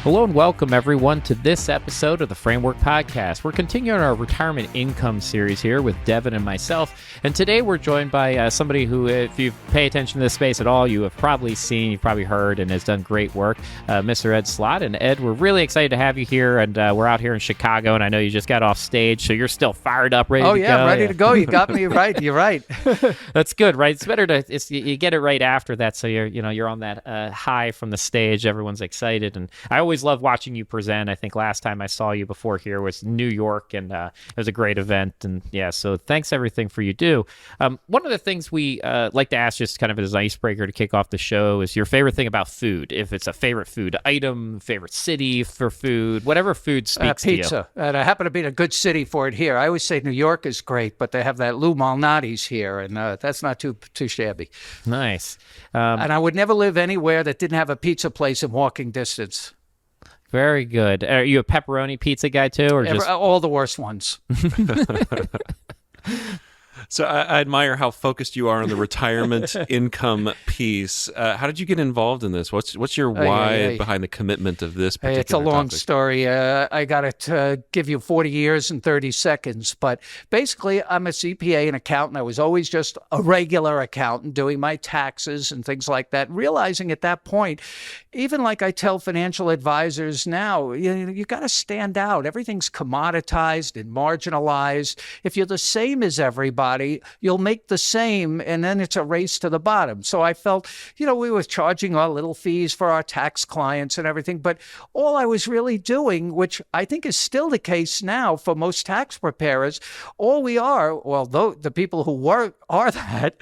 Hello and welcome everyone to this episode of the Framework Podcast. We're continuing our retirement income series here with Devin and myself. And today we're joined by somebody who, if you pay attention to this space at all, you have probably seen, you've probably heard, and has done great work, Mr. Ed Slott. And Ed, we're really excited to have you here. And we're out here in Chicago, and I know you just got off stage, so you're still fired up, ready to go. Oh, yeah, ready to go. You got me right. You're right. That's good, right? It's better to, you get it right after that, so you're on that high from the stage. Everyone's excited. And I always love watching you present. I think last time I saw you before here was New York, and it was a great event. And yeah, so thanks everything for you do. One of the things we like to ask, just kind of as an icebreaker to kick off the show, is your favorite thing about food. If it's a favorite food item, favorite city for food, whatever food speaks to you. Pizza. And I happen to be in a good city for it here. I always say New York is great, but they have that Lou Malnati's here, and that's not too shabby. Nice. And I would never live anywhere that didn't have a pizza place in walking distance. Very good. Are you a pepperoni pizza guy too, or just all the worst ones? So I admire how focused you are on the retirement income piece. How did you get involved in this? What's your why behind the commitment of this particular It's a long topic? story. I got to give you 40 years and 30 seconds. But basically, I'm a CPA and accountant. I was always just a regular accountant doing my taxes and things like that. Realizing at that point, even like I tell financial advisors now, you got to stand out. Everything's commoditized and marginalized. If you're the same as everybody, you'll make the same, and then it's a race to the bottom. So I felt, we were charging our little fees for our tax clients and everything, but all I was really doing, which I think is still the case now for most tax preparers, all we are, well, the people who are that,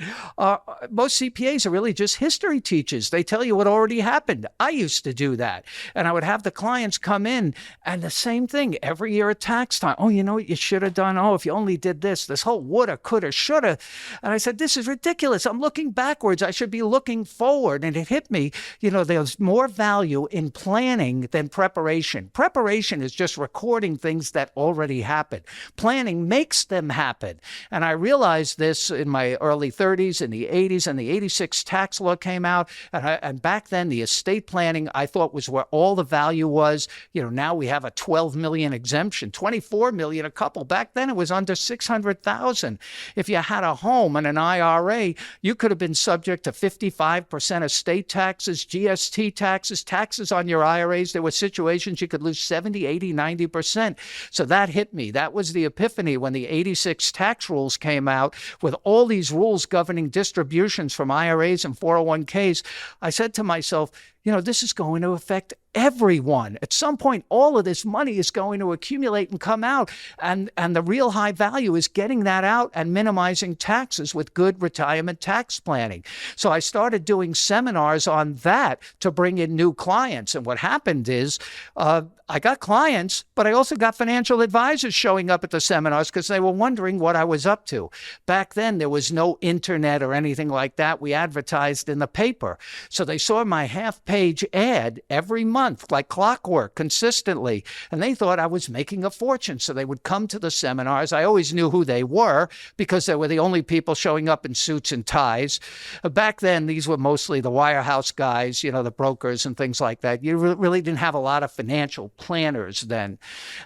most CPAs are really just history teachers. They tell you what already happened. I used to do that, and I would have the clients come in, and the same thing every year at tax time. Oh, you know what you should have done? Oh, if you only did this whole woulda, coulda, shoulda. And I said, this is ridiculous. I'm looking backwards. I should be looking forward. And it hit me, there's more value in planning than preparation. Preparation is just recording things that already happened. Planning makes them happen. And I realized this in my early 30s, in the 80s, and the 86 tax law came out. And back then, the estate planning, I thought, was where all the value was. Now we have a 12 million exemption, 24 million a couple. Back then, it was under 600,000. If you had a home and an IRA, you could have been subject to 55% estate taxes, GST taxes, taxes on your IRAs. There were situations you could lose 70, 80, 90%. So that hit me. That was the epiphany when the 86 tax rules came out with all these rules governing distributions from IRAs and 401ks. I said to myself, this is going to affect everyone. At some point, all of this money is going to accumulate and come out. And the real high value is getting that out and minimizing taxes with good retirement tax planning. So I started doing seminars on that to bring in new clients. And what happened is I got clients, but I also got financial advisors showing up at the seminars because they were wondering what I was up to. Back then, there was no internet or anything like that. We advertised in the paper. So they saw my half-page ad every month, like clockwork, consistently. And they thought I was making a fortune. So they would come to the seminars. I always knew who they were because they were the only people showing up in suits and ties. Back then, these were mostly the wirehouse guys, the brokers and things like that. You really didn't have a lot of financial planners then.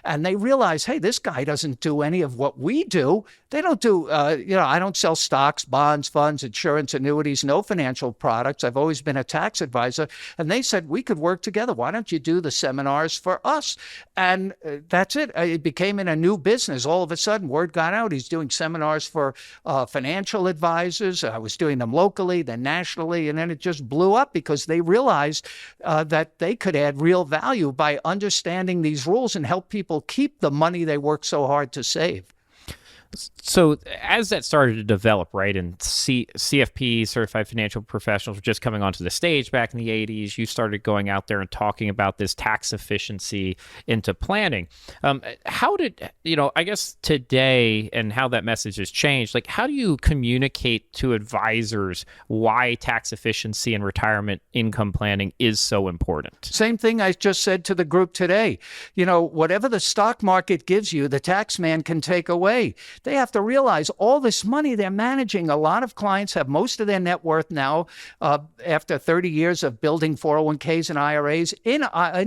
And they realized, hey, this guy doesn't do any of what we do. They don't do, I don't sell stocks, bonds, funds, insurance, annuities, no financial products. I've always been a tax advisor. And they said, we could work together. Why don't you do the seminars for us? And that's it. It became in a new business. All of a sudden, word got out. He's doing seminars for financial advisors. I was doing them locally, then nationally. And then it just blew up because they realized that they could add real value by understanding these rules and help people keep the money they work so hard to save. So as that started to develop, right, and CFP, Certified Financial Professionals, were just coming onto the stage back in the 80s, you started going out there and talking about this tax efficiency into planning. How did, I guess today and how that message has changed, like how do you communicate to advisors why tax efficiency and retirement income planning is so important? Same thing I just said to the group today. Whatever the stock market gives you, the tax man can take away. they have to realize all this money they're managing. A lot of clients have most of their net worth now, after 30 years of building 401ks and IRAs in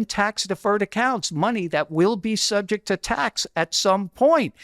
tax-deferred accounts, money that will be subject to tax at some point.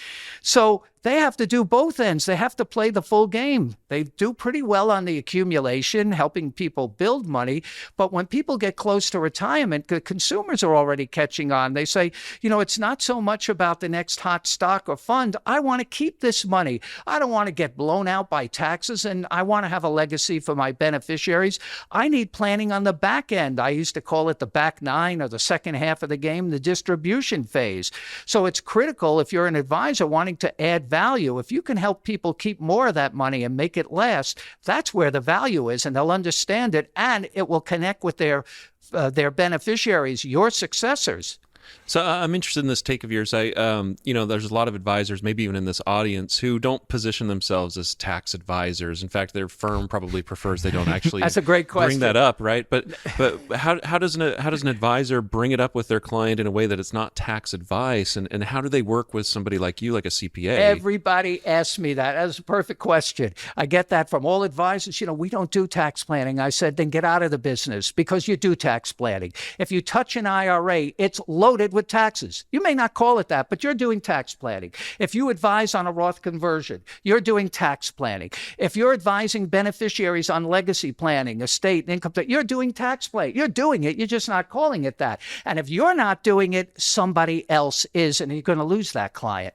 So they have to do both ends. They have to play the full game. They do pretty well on the accumulation, helping people build money. But when people get close to retirement, the consumers are already catching on. They say, it's not so much about the next hot stock or fund. I want to keep this money. I don't want to get blown out by taxes, and I want to have a legacy for my beneficiaries. I need planning on the back end. I used to call it the back nine, or the second half of the game, the distribution phase. So it's critical, if you're an advisor wanting to add value, if you can help people keep more of that money and make it last, that's where the value is, and they'll understand it, and it will connect with their beneficiaries, your successors. So I'm interested in this take of yours. There's a lot of advisors, maybe even in this audience, who don't position themselves as tax advisors. In fact, their firm probably prefers they don't actually That's a great question. Bring that up, right? But how does an advisor bring it up with their client in a way that it's not tax advice? And how do they work with somebody like you, like a CPA? Everybody asks me that. That's a perfect question. I get that from all advisors. We don't do tax planning. I said, then get out of the business, because you do tax planning. If you touch an IRA, it's loaded with taxes. You may not call it that, but you're doing tax planning. If you advise on a Roth conversion, you're doing tax planning. If you're advising beneficiaries on legacy planning, estate, income tax, you're doing tax planning. You're doing it. You're just not calling it that. And if you're not doing it, somebody else is, and you're going to lose that client.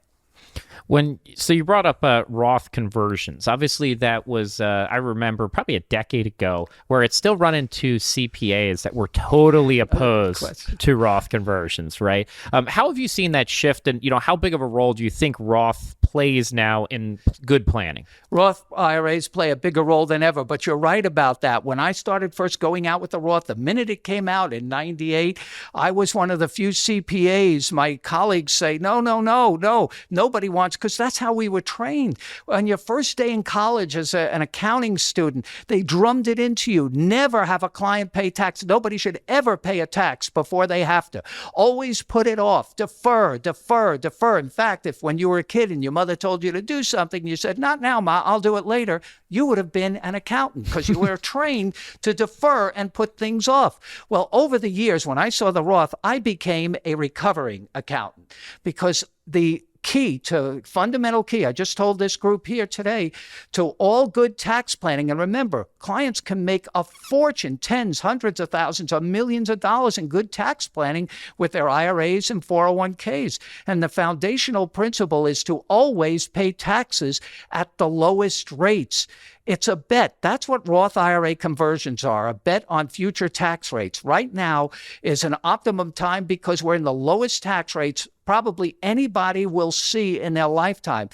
So you brought up Roth conversions. Obviously, that was, I remember, probably a decade ago, where it's still run into CPAs that were totally opposed to Roth conversions, right? How have you seen that shift, and how big of a role do you think Roth plays now in good planning? Roth IRAs play a bigger role than ever, but you're right about that. When I started first going out with the Roth, the minute it came out in 98, I was one of the few CPAs. My colleagues say, no, nobody wants, because that's how we were trained. On your first day in college as an accounting student, they drummed it into you. Never have a client pay tax. Nobody should ever pay a tax before they have to. Always put it off. Defer. In fact, if when you were a kid and your mother told you to do something, you said, not now, Ma, I'll do it later, you would have been an accountant, because you were trained to defer and put things off. Well, over the years, when I saw the Roth, I became a recovering accountant, because the fundamental key, I just told this group here today, to all good tax planning. And remember, clients can make a fortune, tens, hundreds of thousands, or millions of dollars in good tax planning with their IRAs and 401ks. And the foundational principle is to always pay taxes at the lowest rates. It's a bet. That's what Roth IRA conversions are, a bet on future tax rates. Right now is an optimum time, because we're in the lowest tax rates probably anybody will see in their lifetime.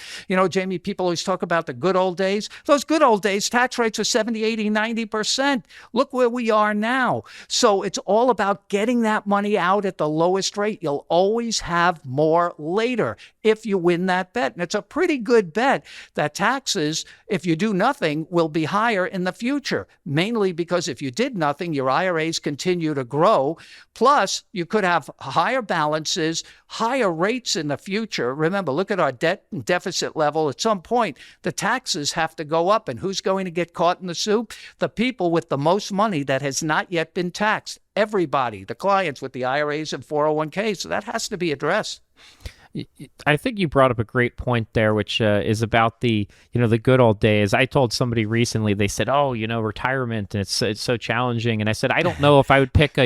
Jamie, people always talk about the good old days. Those good old days, tax rates were 70, 80, 90%. Look where we are now. So it's all about getting that money out at the lowest rate. You'll always have more later if you win that bet. And it's a pretty good bet that taxes, if you do nothing, will be higher in the future, mainly because if you did nothing, your IRAs continue to grow. Plus, you could have higher balances, higher rates in the future. Remember, look at our debt and deficit level. At some point, the taxes have to go up. And who's going to get caught in the soup? The people with the most money that has not yet been taxed. Everybody, the clients with the IRAs and 401ks. So that has to be addressed. I think you brought up a great point there, which is about the good old days. I told somebody recently, they said, "Oh, retirement, and it's so challenging." And I said, I don't know if I would pick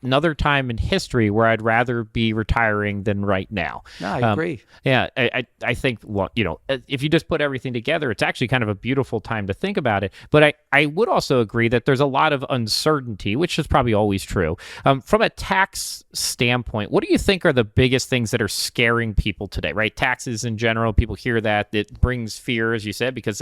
another time in history where I'd rather be retiring than right now. No, I agree. Yeah, I think, well, if you just put everything together, it's actually kind of a beautiful time to think about it. But I would also agree that there's a lot of uncertainty, which is probably always true. From a tax standpoint, what do you think are the biggest things that are scaring people today, right? Taxes in general, people hear that. It brings fear, as you said, because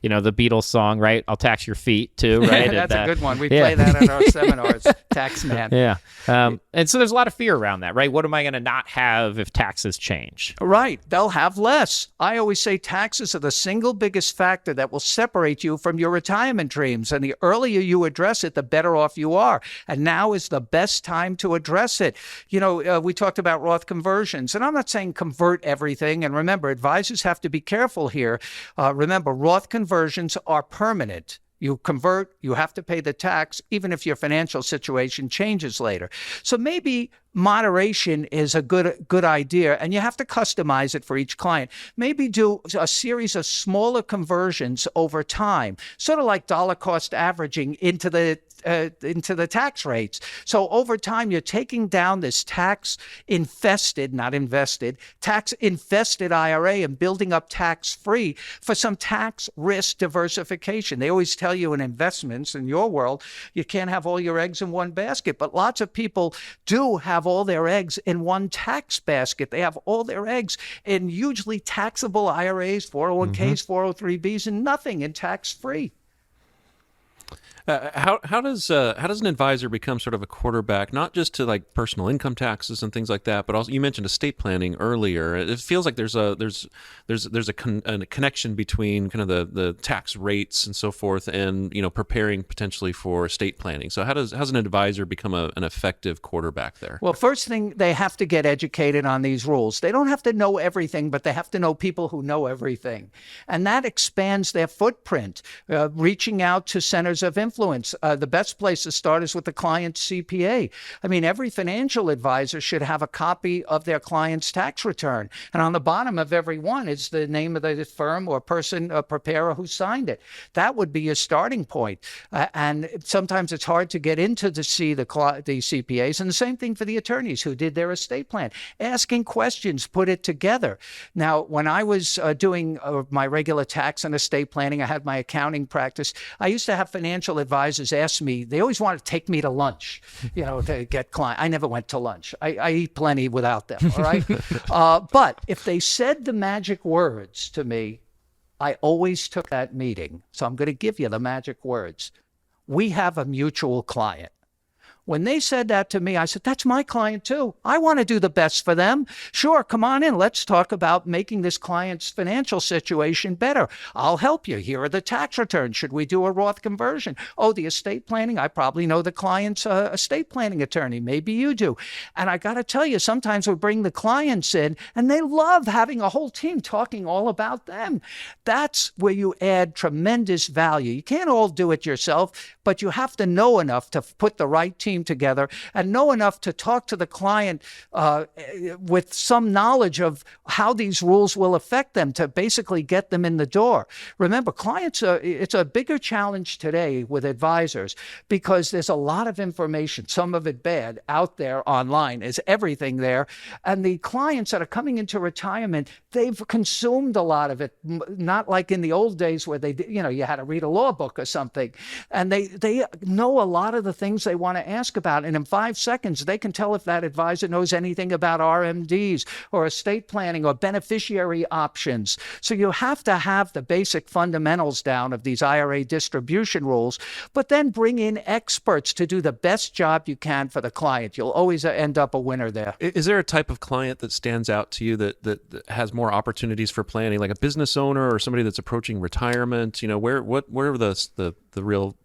the Beatles song, right? I'll tax your feet too, right? That's a good one. We play that at our seminars, tax man. Yeah. And so there's a lot of fear around that, right? What am I going to not have if taxes change? Right. They'll have less. I always say taxes are the single biggest factor that will separate you from your retirement dreams. And the earlier you address it, the better off you are. And now is the best time to address it. We talked about Roth conversions, and I'm not saying convert everything. And remember, advisors have to be careful here. Remember, Roth conversions are permanent. You convert, you have to pay the tax, even if your financial situation changes later. So maybe moderation is a good idea, and you have to customize it for each client. Maybe do a series of smaller conversions over time, sort of like dollar cost averaging into the tax rates. So over time, you're taking down this tax-infested, not invested, tax-infested IRA and building up tax-free for some tax risk diversification. They always tell you in investments, in your world, you can't have all your eggs in one basket, but lots of people do have all their eggs in one tax basket. They have all their eggs in hugely taxable IRAs, 401ks, 403bs, and nothing in tax-free. How does an advisor become sort of a quarterback, not just to like personal income taxes and things like that, but also you mentioned estate planning earlier. It feels like there's a connection between kind of the tax rates and so forth, and preparing potentially for estate planning. So how's an advisor become an effective quarterback there? Well, first thing, they have to get educated on these rules. They don't have to know everything, but they have to know people who know everything, and that expands their footprint. Reaching out to centers of influence. The best place to start is with the client's CPA. I mean, every financial advisor should have a copy of their client's tax return. And on the bottom of every one is the name of the firm or person, preparer who signed it. That would be a starting point. And sometimes it's hard to get into to see the CPAs. And the same thing for the attorneys who did their estate plan. Asking questions, put it together. Now, when I was doing my regular tax and estate planning, I had my accounting practice. I used to have financial advisors ask me, they always want to take me to lunch, to get clients. I never went to lunch. I eat plenty without them, all right? But if they said the magic words to me, I always took that meeting. So I'm going to give you the magic words. We have a mutual client. When they said that to me, I said, that's my client too. I want to do the best for them. Sure, come on in. Let's talk about making this client's financial situation better. I'll help you. Here are the tax returns. Should we do a Roth conversion? Oh, the estate planning. I probably know the client's estate planning attorney. Maybe you do. And I got to tell you, sometimes we bring the clients in and they love having a whole team talking all about them. That's where you add tremendous value. You can't all do it yourself, but you have to know enough to put the right team together and know enough to talk to the client with some knowledge of how these rules will affect them to basically get them in the door. Remember, clients, it's a bigger challenge today with advisors because there's a lot of information, some of it bad, out there online. Is everything there. And the clients that are coming into retirement, they've consumed a lot of it, not like in the old days where you had to read a law book or something. And they know a lot of the things they want to ask about. And in 5 seconds, they can tell if that advisor knows anything about RMDs or estate planning or beneficiary options. So you have to have the basic fundamentals down of these IRA distribution rules, but then bring in experts to do the best job you can for the client. You'll always end up a winner there. Is there a type of client that stands out to you that has more opportunities for planning, like a business owner or somebody that's approaching retirement? Where are the real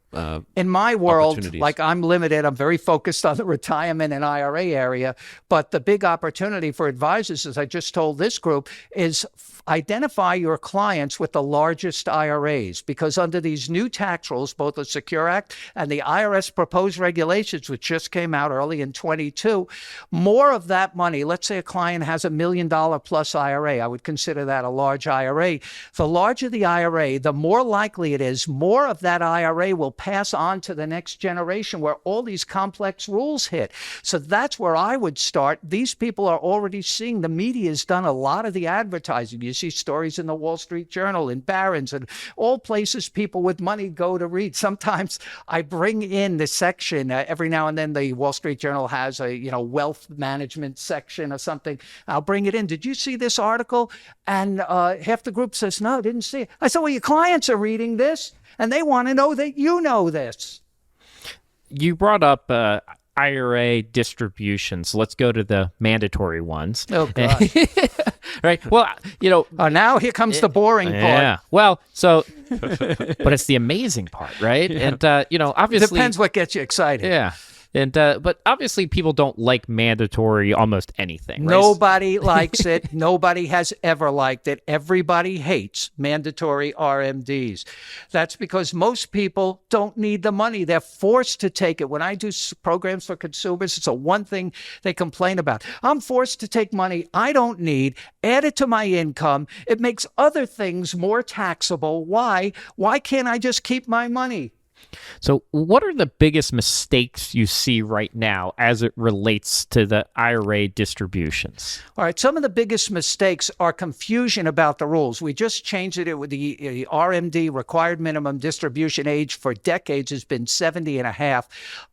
in my world, like I'm limited, I'm very focused on the retirement and IRA area, but the big opportunity for advisors, as I just told this group, is identify your clients with the largest IRAs, because under these new tax rules, both the Secure Act and the IRS proposed regulations, which just came out early in 22, more of that money, let's say a client has $1 million plus IRA, I would consider that a large IRA. The larger the IRA, the more likely it is more of that IRA will pass on to the next generation where all these complex rules hit. So that's where I would start. These people are already seeing, the media has done a lot of the advertising. You see stories in the Wall Street Journal, in Barron's, and all places people with money go to read. Sometimes I bring in the section, every now and then the Wall Street Journal has a wealth management section or something. I'll bring it in. Did you see this article? And half the group says, no, didn't see it. I said, well, your clients are reading this and they want to know that you know this. You brought up IRA distributions. Let's go to the mandatory ones. Oh, God. Right. Well, now here comes the boring part. Yeah. Well, so, but it's the amazing part, right? Yeah. And, obviously. Depends what gets you excited. Yeah. And but obviously people don't like mandatory almost anything. Right? Nobody likes it. Nobody has ever liked it. Everybody hates mandatory RMDs. That's because most people don't need the money. They're forced to take it. When I do programs for consumers, it's the one thing they complain about. I'm forced to take money I don't need, add it to my income. It makes other things more taxable. Why? Why can't I just keep my money? So what are the biggest mistakes you see right now as it relates to the IRA distributions? All right. Some of the biggest mistakes are confusion about the rules. We just changed it with the RMD, required minimum distribution age, for decades has been 70 and a half.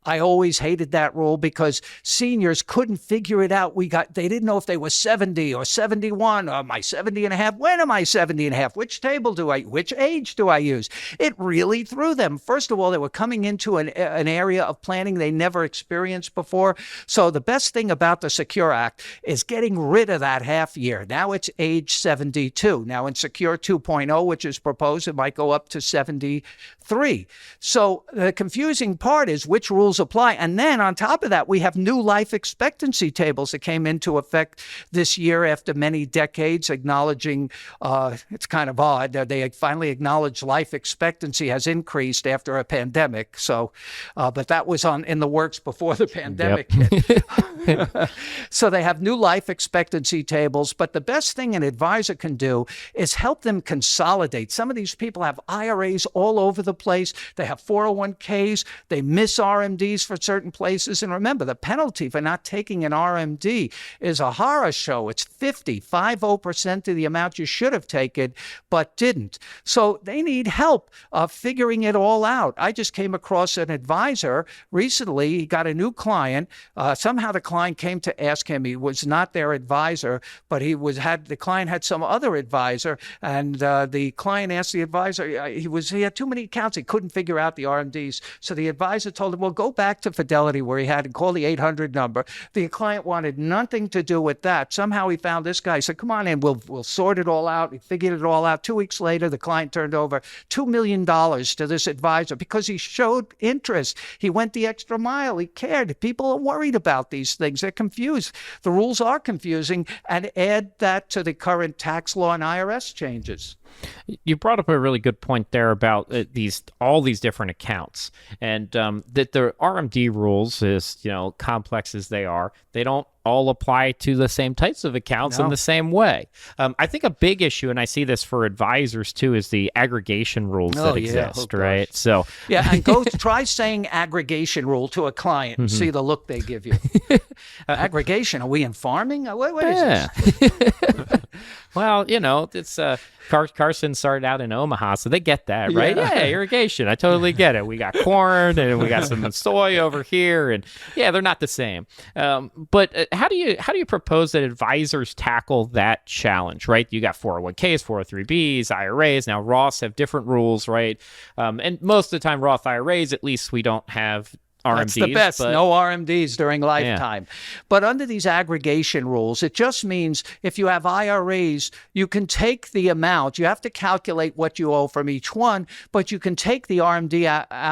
I always hated that rule because seniors couldn't figure it out. They didn't know if they were 70 or 71 or am I 70 and a half? When am I 70 and a half? Which age do I use? It really threw them. First of all, they were coming into an area of planning they never experienced before. So the best thing about the Secure Act is getting rid of that half year. Now it's age 72. Now in Secure 2.0, which is proposed, it might go up to 73. So the confusing part is which rules apply. And then on top of that, we have new life expectancy tables that came into effect this year after many decades acknowledging, it's kind of odd, they finally acknowledged life expectancy has increased after a pandemic. So, but that was in the works before the pandemic hit. So they have new life expectancy tables. But the best thing an advisor can do is help them consolidate. Some of these people have IRAs all over the place. They have 401ks. They miss RMDs for certain places. And remember, the penalty for not taking an RMD is a horror show. It's 50% of the amount you should have taken, but didn't. So they need help figuring it all out. I just came across an advisor recently. He got a new client. Somehow the client came to ask him. He was not their advisor, but the client had some other advisor, and the client asked the advisor. He had too many accounts. He couldn't figure out the RMDs. So the advisor told him, "Well, go back to Fidelity where he had and call the 800 number." The client wanted nothing to do with that. Somehow he found this guy. He said, "Come on in. We'll sort it all out." He figured it all out. 2 weeks later, the client turned over $2 million to this advisor because he showed interest. He went the extra mile. He cared. People are worried about these things. They're confused. The rules are confusing, and add that to the current tax law and IRS changes. You brought up a really good point there about all these different accounts, and that the RMD rules, is complex as they are, they don't all apply to the same types of accounts in the same way. I think a big issue, and I see this for advisors too, is the aggregation rules that exist, right? So and go try saying aggregation rule to a client and see the look they give you. Aggregation? Are we in farming? What is this? Well, it's Carson started out in Omaha, so they get that, right? Yeah, irrigation. I totally get it. We got corn and we got some soy over here, and they're not the same. But how do you propose that advisors tackle that challenge, right? You got 401ks, 403bs, IRAs. Now Roths have different rules, right? And most of the time, Roth IRAs, at least we don't have RMDs. That's the best. No RMDs during lifetime. Yeah. But under these aggregation rules, it just means if you have IRAs, you can take the amount. You have to calculate what you owe from each one, but you can take the RMD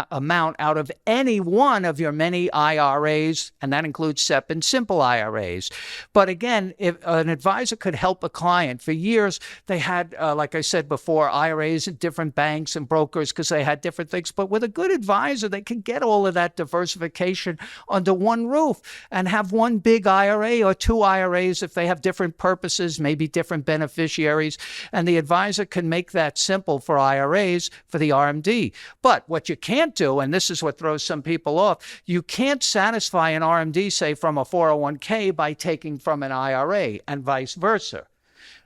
amount out of any one of your many IRAs, and that includes SEP and simple IRAs. But again, if an advisor could help a client, for years they had, like I said before, IRAs at different banks and brokers because they had different things. But with a good advisor, they can get all of that diversity diversification under one roof and have one big IRA or two IRAs if they have different purposes, maybe different beneficiaries. And the advisor can make that simple for IRAs for the RMD. But what you can't do, and this is what throws some people off, you can't satisfy an RMD, say, from a 401k by taking from an IRA and vice versa.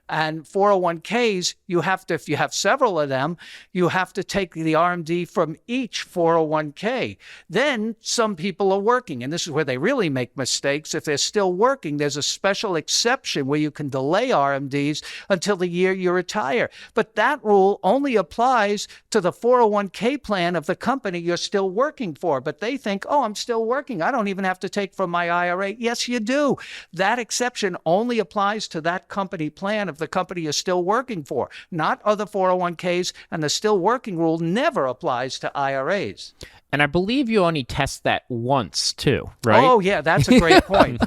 And 401ks, you have to, if you have several of them, you have to take the RMD from each 401k. Then some people are working, and this is where they really make mistakes. If they're still working, there's a special exception where you can delay RMDs until the year you retire. But that rule only applies to the 401k plan of the company you're still working for. But they think, oh, I'm still working. I don't even have to take from my IRA. Yes, you do. That exception only applies to that company plan of the company you're still working for, not other 401ks, and the still working rule never applies to IRAs. And I believe you only test that once too, right? Oh, yeah, that's a great point.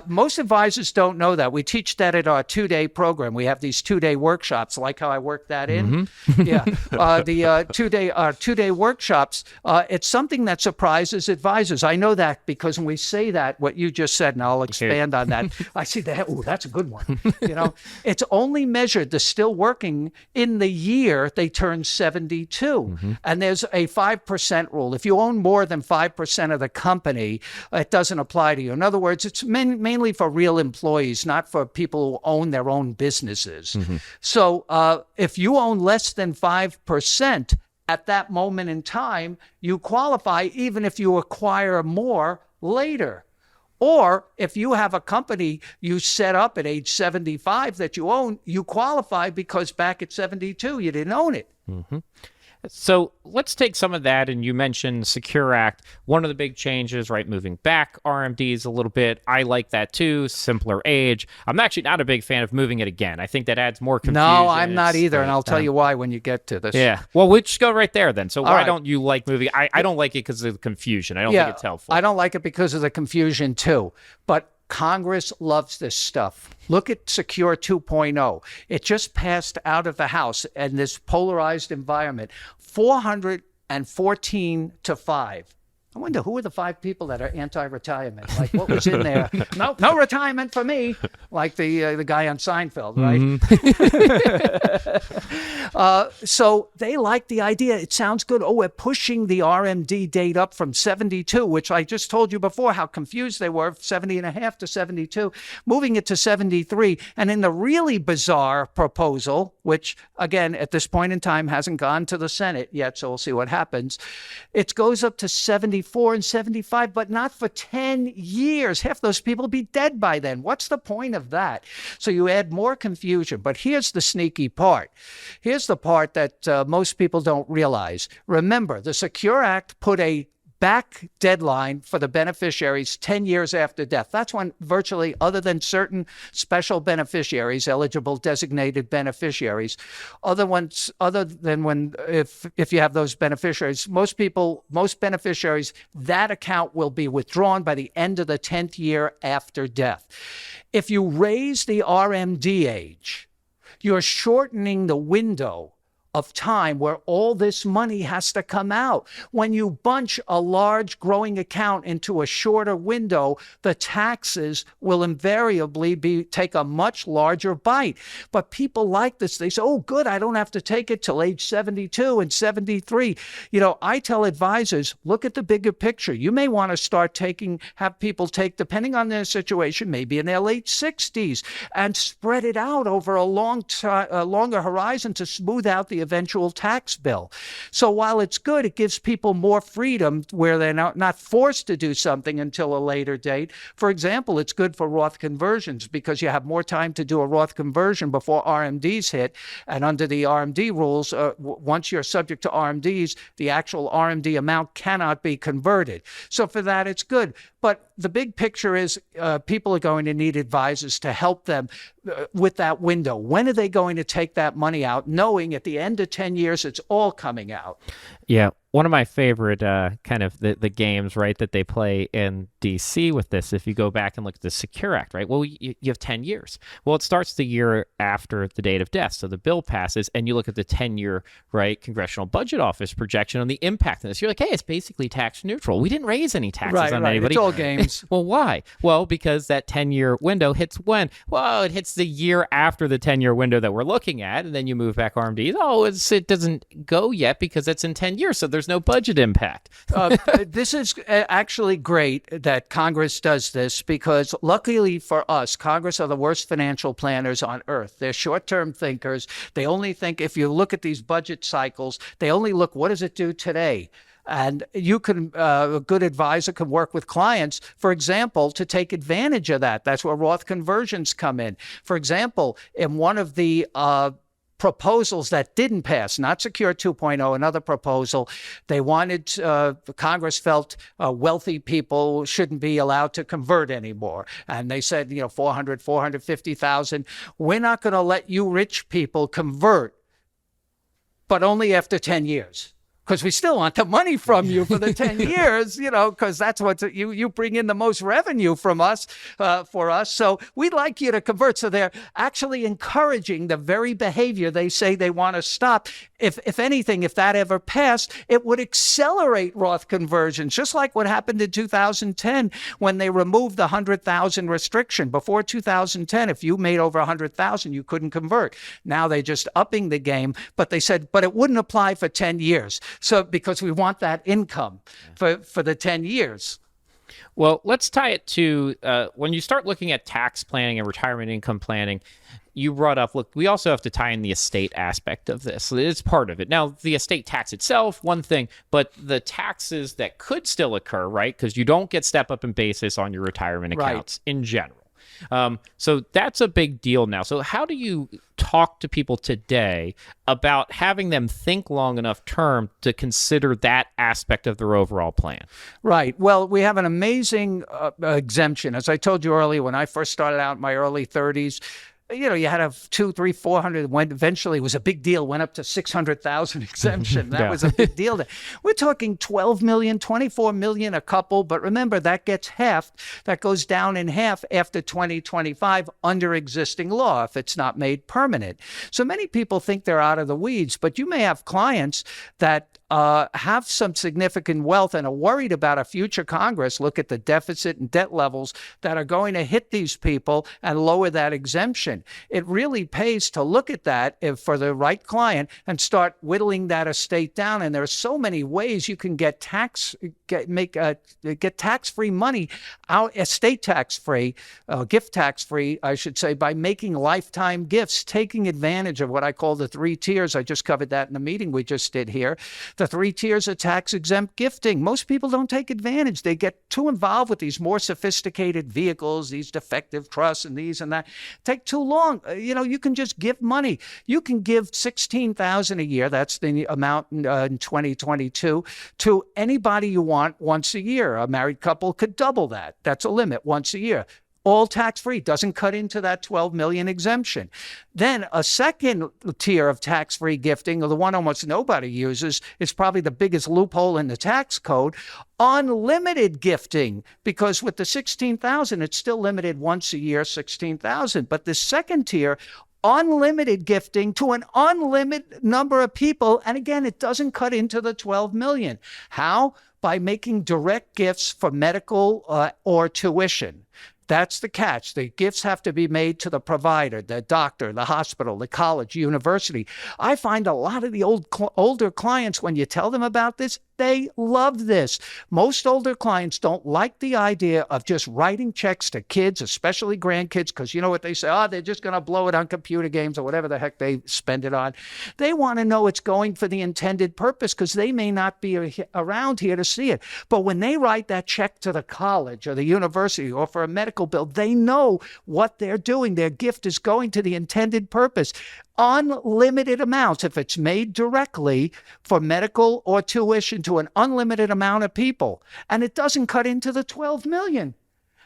Most advisors don't know that. We teach that at our 2-day program. We have these 2-day workshops, like how I work that in. Mm-hmm. Yeah, the 2-day workshops, it's something that surprises advisors. I know that because when we say that, what you just said, and I'll expand on that, I see that, oh, that's a good one. It's only measured, the still working, in the year they turn 72. Mm-hmm. And there's a 5% rule. If you own more than 5% of the company, it doesn't apply to you. In other words, it's mainly for real employees, not for people who own their own businesses. Mm-hmm. So if you own less than 5% at that moment in time, you qualify even if you acquire more later. Or if you have a company you set up at age 75 that you own, you qualify because back at 72, you didn't own it. Mm-hmm. So let's take some of that, and you mentioned Secure Act. One of the big changes, right, moving back RMDs a little bit. I like that too, simpler age. I'm actually not a big fan of moving it again. I think that adds more confusion. No, I'm not either, and I'll tell you why when you get to this. Yeah, well, we'll just go right there then. So why don't you like moving? I don't like it because of the confusion. I don't think it's helpful. I don't like it because of the confusion too, but Congress loves this stuff. Look at Secure 2.0. It just passed out of the House in this polarized environment, 414 to 5. I wonder who are the 5 people that are anti-retirement? Like what was in there? No retirement for me. Like the guy on Seinfeld, right? Mm-hmm. So they like the idea. It sounds good. Oh, we're pushing the RMD date up from 72, which I just told you before how confused they were, 70 and a half to 72, moving it to 73. And in the really bizarre proposal, which again, at this point in time hasn't gone to the Senate yet, so we'll see what happens, it goes up to 74 and 75, but not for 10 years. Half those people will be dead by then. What's the point of that? So you add more confusion. But here's the sneaky part. Here's the part that most people don't realize. Remember, the Secure Act put a back deadline for the beneficiaries 10 years after death. That's when virtually, other than certain special beneficiaries, eligible designated beneficiaries, other than when, if you have those beneficiaries, most beneficiaries, that account will be withdrawn by the end of the 10th year after death. If you raise the RMD age, you're shortening the window of time where all this money has to come out. When you bunch a large growing account into a shorter window, the taxes will invariably take a much larger bite. But people like this. They say, oh, good, I don't have to take it till age 72 and 73. I tell advisors, look at the bigger picture. You may want to start have people take, depending on their situation, maybe in their late 60s, and spread it out over a longer horizon to smooth out the eventual tax bill. So while it's good, it gives people more freedom where they're not forced to do something until a later date. For example, it's good for Roth conversions because you have more time to do a Roth conversion before RMDs hit. And under the RMD rules, once you're subject to RMDs, the actual RMD amount cannot be converted. So for that, it's good. But the big picture is people are going to need advisors to help them with that window. When are they going to take that money out, knowing at the end of 10 years it's all coming out? Yeah, one of my favorite kind of the games, right, that they play in DC with this, if you go back and look at the Secure Act, right? Well, you have 10 years. Well, it starts the year after the date of death. So the bill passes, and you look at the 10-year, right, Congressional Budget Office projection on the impact of this. You're like, hey, it's basically tax neutral. We didn't raise any taxes on anybody. It's all games. Well, why? Well, because that 10-year window hits when? Well, it hits the year after the 10-year window that we're looking at, and then you move back RMDs. Oh, it doesn't go yet because it's in 10 years, so there's no budget impact. This is actually great that Congress does this, because luckily for us, Congress are the worst financial planners on earth. They're short-term thinkers. They only think, if you look at these budget cycles, they only look, what does it do today? And you can, a good advisor can work with clients, for example, to take advantage of that. That's where Roth conversions come in. For example, in one of the proposals that didn't pass, not Secure 2.0, another proposal, they wanted, Congress felt wealthy people shouldn't be allowed to convert anymore. And they said, 450,000, we're not going to let you rich people convert, but only after 10 years. Because we still want the money from you for the 10 years, because that's what you bring in the most revenue from us, for us. So we'd like you to convert. So they're actually encouraging the very behavior they say they want to stop. If anything, if that ever passed, it would accelerate Roth conversions, just like what happened in 2010 when they removed the 100,000 restriction. Before 2010, if you made over 100,000, you couldn't convert. Now they're just upping the game, but they said, but it wouldn't apply for 10 years. So because we want that income for the 10 years. Well, let's tie it to when you start looking at tax planning and retirement income planning, you brought up, look, we also have to tie in the estate aspect of this. It's part of it. Now, the estate tax itself, one thing, but the taxes that could still occur, right? Because you don't get step up in basis on your retirement accounts in general. So that's a big deal now. So how do you talk to people today about having them think long enough term to consider that aspect of their overall plan? Right. Well, we have an amazing exemption. As I told you earlier, when I first started out in my early 30s, you had a 200, 300, 400. When eventually it was a big deal, went up to 600,000 exemption. That was a big deal. We're talking 12 million, 24 million a couple. But remember, that gets halved. That goes down in half after 2025 under existing law if it's not made permanent. So many people think they're out of the weeds, but you may have clients that have some significant wealth and are worried about a future Congress. Look at the deficit and debt levels that are going to hit these people and lower that exemption. It really pays to look at that for the right client and start whittling that estate down. And there are so many ways you can get tax-free money out, estate tax-free, gift tax-free, I should say, by making lifetime gifts, taking advantage of what I call the 3 tiers. I just covered that in the meeting we just did here. The 3 tiers of tax-exempt gifting. Most people don't take advantage. They get too involved with these more sophisticated vehicles, these defective trusts and these and that. Take too long. You can just give money. You can give $16,000 a year. That's the amount in 2022 to anybody you want once a year. A married couple could double that. That's a limit once a year. All tax-free, doesn't cut into that 12 million exemption. Then a second tier of tax-free gifting, or the one almost nobody uses, is probably the biggest loophole in the tax code, unlimited gifting, because with the 16,000, it's still limited once a year, 16,000. But the second tier, unlimited gifting to an unlimited number of people. And again, it doesn't cut into the 12 million. How? By making direct gifts for medical or tuition. That's the catch. The gifts have to be made to the provider, the doctor, the hospital, the college, university. I find a lot of the older clients, when you tell them about this, they love this. Most older clients don't like the idea of just writing checks to kids, especially grandkids, because you know what they say? Oh, they're just going to blow it on computer games or whatever the heck they spend it on. They want to know it's going for the intended purpose, because they may not be around here to see it. But when they write that check to the college or the university or for a medical bill, they know what they're doing. Their gift is going to the intended purpose. Unlimited amounts, if it's made directly for medical or tuition to an unlimited amount of people. And it doesn't cut into the 12 million.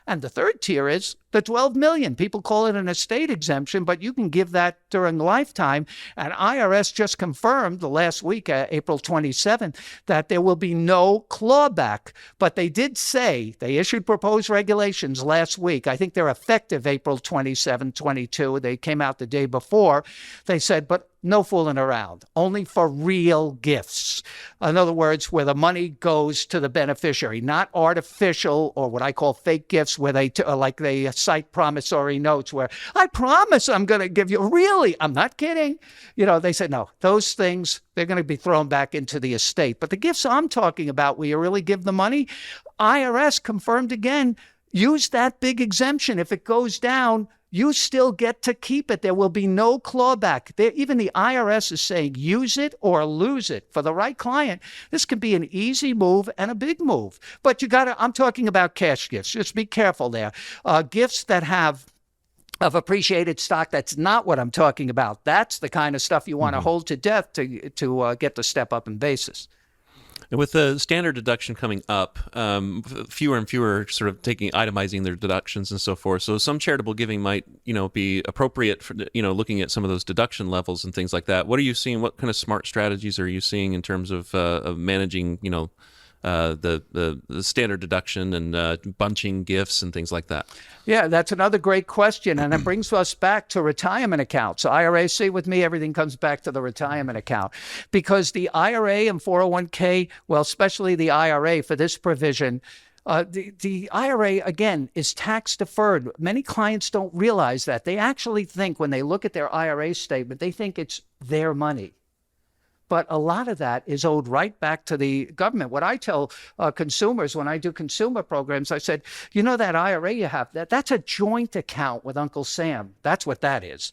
And the third tier is The 12 million, people call it an estate exemption, but you can give that during lifetime. And IRS just confirmed the last week, April 27th, that there will be no clawback. But they did say, they issued proposed regulations last week. I think they're effective April 27, 22. They came out the day before. They said, but no fooling around, only for real gifts. In other words, where the money goes to the beneficiary, not artificial or what I call fake gifts where they cite promissory notes where I promise I'm going to give you, really, I'm not kidding. They said, no, those things, they're going to be thrown back into the estate. But the gifts I'm talking about where you really give the money, IRS confirmed again, use that big exemption. If it goes down, you still get to keep it. There will be no clawback. Even the IRS is saying use it or lose it. For the right client, this can be an easy move and a big move. But I'm talking about cash gifts. Just be careful there. Gifts that have of appreciated stock, that's not what I'm talking about. That's the kind of stuff you want to hold to death to get the step up in basis. And with the standard deduction coming up, fewer and fewer sort of itemizing their deductions and so forth. So some charitable giving might, be appropriate for, looking at some of those deduction levels and things like that. What are you seeing? What kind of smart strategies are you seeing in terms of managing, the standard deduction and bunching gifts and things like that? Yeah, that's another great question. And it brings us back to retirement accounts. IRA, say with me, everything comes back to the retirement account. Because the IRA and 401k, well, especially the IRA for this provision, the IRA, again, is tax deferred. Many clients don't realize that. They actually think when they look at their IRA statement, they think it's their money. But a lot of that is owed right back to the government. What I tell consumers when I do consumer programs, I said, that IRA you have, that's a joint account with Uncle Sam. That's what that is.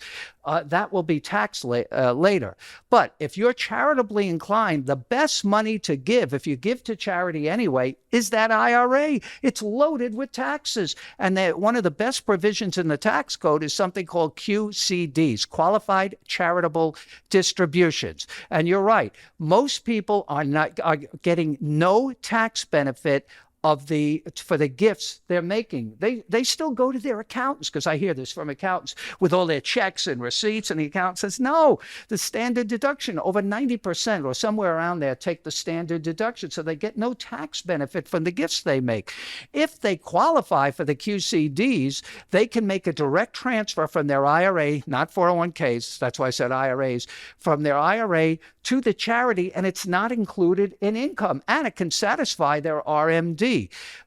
That will be taxed later. But if you're charitably inclined, the best money to give, if you give to charity anyway, is that IRA. It's loaded with taxes. And one of the best provisions in the tax code is something called QCDs, Qualified Charitable Distributions. And you're right. Most people are getting no tax benefit for the gifts they're making. They still go to their accountants, because I hear this from accountants with all their checks and receipts, and the accountant says, no, the standard deduction, over 90% or somewhere around there take the standard deduction, so they get no tax benefit from the gifts they make. If they qualify for the QCDs, they can make a direct transfer from their IRA, not 401ks, that's why I said IRAs, from their IRA to the charity, and it's not included in income, and it can satisfy their RMD.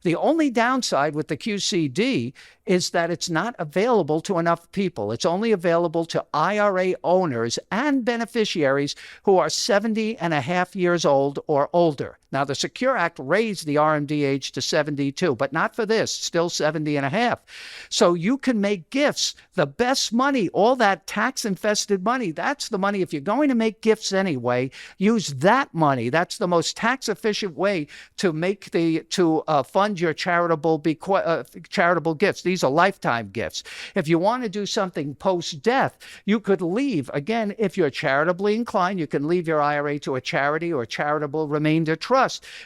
The only downside with the QCD is that it's not available to enough people. It's only available to IRA owners and beneficiaries who are 70 and a half years old or older. Now, the Secure Act raised the RMD age to 72, but not for this, still 70 and a half. So you can make gifts. The best money, all that tax-infested money, that's the money. If you're going to make gifts anyway, use that money. That's the most tax-efficient way to fund your charitable gifts. These are lifetime gifts. If you want to do something post-death, you could leave. Again, if you're charitably inclined, you can leave your IRA to a charity or charitable remainder trust.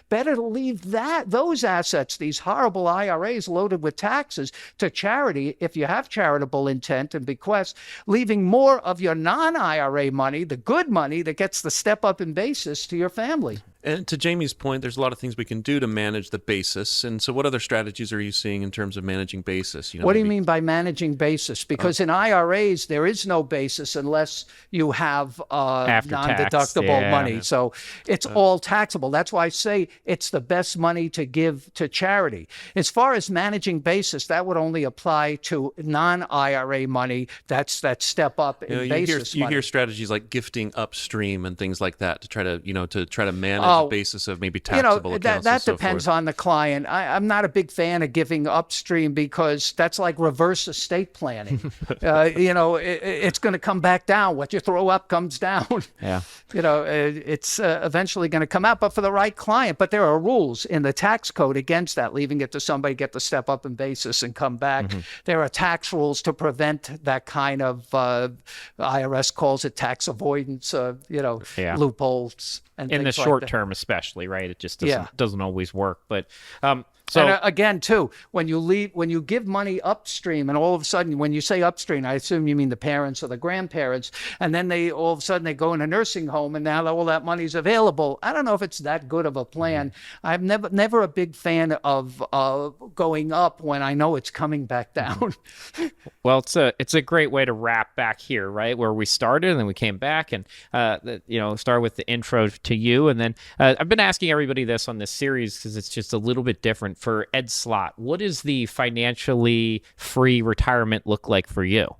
Better to leave those assets, these horrible IRAs loaded with taxes, to charity if you have charitable intent and bequests, leaving more of your non-IRA money, the good money that gets the step up in basis, to your family. And to Jamie's point, there's a lot of things we can do to manage the basis. And so what other strategies are you seeing in terms of managing basis? What do you mean by managing basis? Because in IRAs, there is no basis unless you have non-deductible money. So it's all taxable. That's why I say it's the best money to give to charity. As far as managing basis, that would only apply to non-IRA money. That's that step up in basis money. You hear strategies like gifting upstream and things like that to try to manage the basis of maybe taxable accounts. That depends on the client. I'm not a big fan of giving upstream because that's like reverse estate planning. It's going to come back down. What you throw up comes down. Yeah. It's eventually going to come out, but for the right client. But there are rules in the tax code against that, leaving it to somebody get the step up in basis and come back. Mm-hmm. There are tax rules to prevent that kind of, IRS calls it tax avoidance, loopholes. And in the short term. term, especially, right? It just Yeah. doesn't always work. But so And again, too, when you give money upstream, and all of a sudden, when you say upstream, I assume you mean the parents or the grandparents, and then all of a sudden they go in a nursing home, and now all that money's available. I don't know if it's that good of a plan. I'm never a big fan of going up when I know it's coming back down. well, it's a great way to wrap back here, right, where we started, and then we came back, and start with the intro to you, and then I've been asking everybody this on this series because it's just a little bit different. For Ed Slott, what does the financially free retirement look like for you?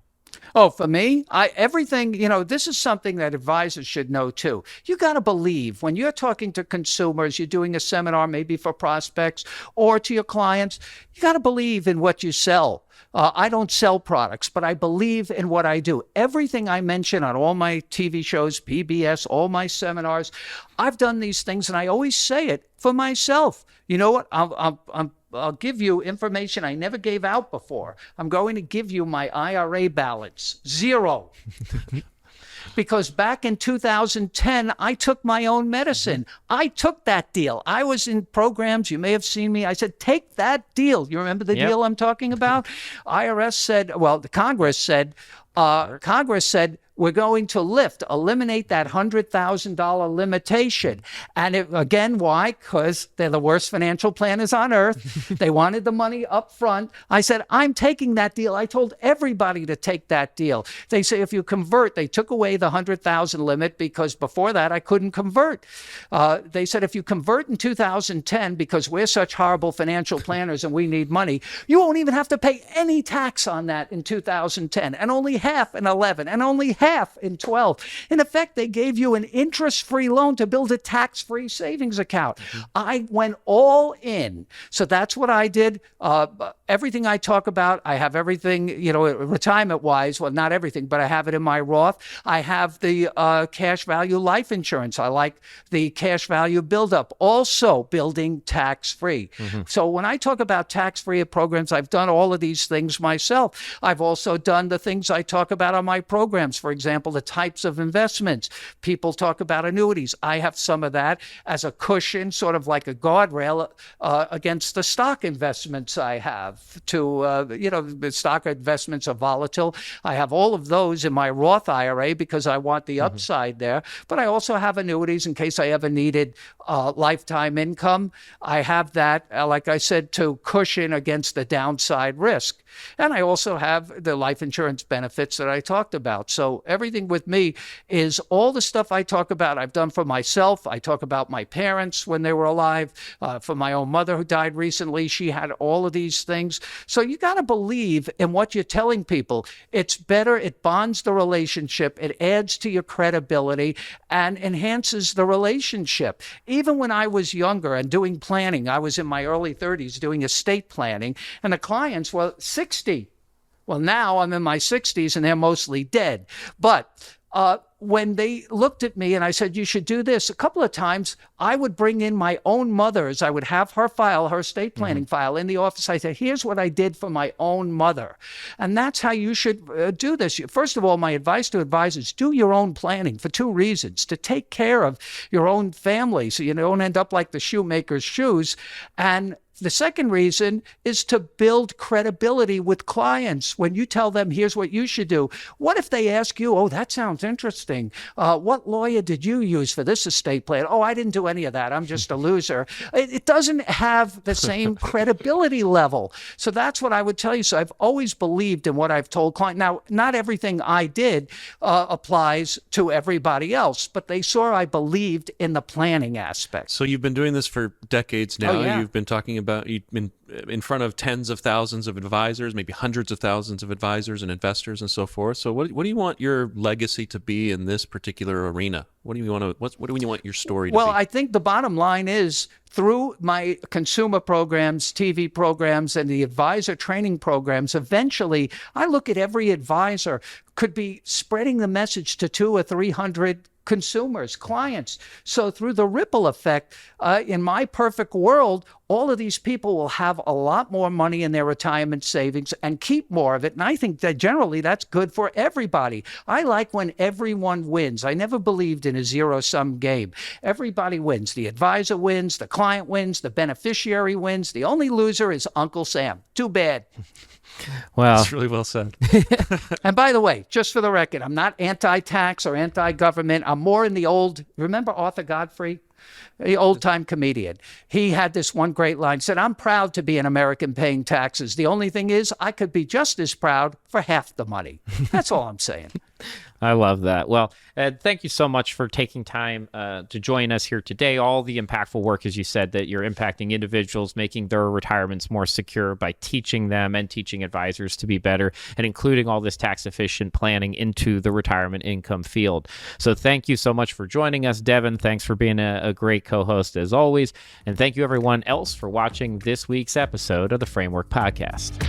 Oh, for me, everything, this is something that advisors should know too. You got to believe when you're talking to consumers, you're doing a seminar maybe for prospects or to your clients, you got to believe in what you sell. I don't sell products, but I believe in what I do. Everything I mention on all my TV shows, PBS, all my seminars, I've done these things, and I always say it for myself. You know what? I'll give you information I never gave out before. I'm going to give you my IRA balance, 0. Because back in 2010, I took my own medicine. I took that deal. I was in programs. You may have seen me. I said, take that deal. You remember the deal I'm talking about? IRS said, the Congress said, we're going to eliminate that $100,000 limitation. And again, why? Because they're the worst financial planners on earth. They wanted the money up front. I said, I'm taking that deal. I told everybody to take that deal. They say, if you convert, they took away the 100,000 limit because before that I couldn't convert. They said, if you convert in 2010, because we're such horrible financial planners and we need money, you won't even have to pay any tax on that in 2010, and only half in 11, and only half in 12. In effect, they gave you an interest-free loan to build a tax-free savings account. I went all in. So that's what I did. Everything I talk about, I have everything, retirement-wise. Well, not everything, but I have it in my Roth. I have the cash value life insurance. I like the cash value buildup. Also building tax-free. So when I talk about tax-free programs, I've done all of these things myself. I've also done the things I talk about on my programs. For example, the types of investments. People talk about annuities. I have some of that as a cushion, sort of like a guardrail against the stock investments I have. The stock investments are volatile. I have all of those in my Roth IRA because I want the upside there. But I also have annuities in case I ever needed lifetime income. I have that, like I said, to cushion against the downside risk. And I also have the life insurance benefits that I talked about. So everything with me is all the stuff I talk about I've done for myself. I talk about my parents when they were alive, for my own mother who died recently. She had all of these things. So you got to believe in what you're telling people. It's better. It bonds the relationship. It adds to your credibility and enhances the relationship. Even when I was younger and doing planning, I was in my early 30s doing estate planning, and the clients were 60. Well, now I'm in my 60s and they're mostly dead. But when they looked at me and I said, you should do this, a couple of times I would bring in my own mother's. I would have her file, her estate planning file in the office. I said, here's what I did for my own mother. And that's how you should do this. First of all, my advice to advisors, do your own planning for 2 reasons: to take care of your own family so you don't end up like the shoemaker's shoes, and the second reason is to build credibility with clients. When you tell them, here's what you should do, what if they ask you, oh, that sounds interesting. What lawyer did you use for this estate plan? Oh, I didn't do any of that. I'm just a loser. It doesn't have the same credibility level. So that's what I would tell you. So I've always believed in what I've told clients. Now, not everything I did applies to everybody else, but they saw I believed in the planning aspect. So you've been doing this for decades now. Oh, yeah. You've been talking about, you've been in front of tens of thousands of advisors, maybe hundreds of thousands of advisors and investors and so forth. So what do you want your legacy to be in this particular arena? What do you want your story to be? Well, I think the bottom line is, through my consumer programs, TV programs, and the advisor training programs, eventually I look at every advisor could be spreading the message to 200 or 300 consumers, clients. So through the ripple effect, in my perfect world, all of these people will have a lot more money in their retirement savings and keep more of it. And I think that generally that's good for everybody. I like when everyone wins. I never believed in a zero-sum game. Everybody wins. The advisor wins, the client wins, the beneficiary wins. The only loser is Uncle Sam. Too bad. Well, That's really well said. And by the way, just for the record, I'm not anti-tax or anti-government. I'm more in the old, remember Arthur Godfrey? The old-time comedian. He had this one great line, said, I'm proud to be an American paying taxes. The only thing is I could be just as proud for half the money. That's all I'm saying. I love that. Well, Ed, thank you so much for taking time to join us here today. All the impactful work, as you said, that you're impacting individuals, making their retirements more secure by teaching them and teaching advisors to be better, and including all this tax-efficient planning into the retirement income field. So thank you so much for joining us, Devin. Thanks for being a great co-host as always. And thank you everyone else for watching this week's episode of the Framework Podcast.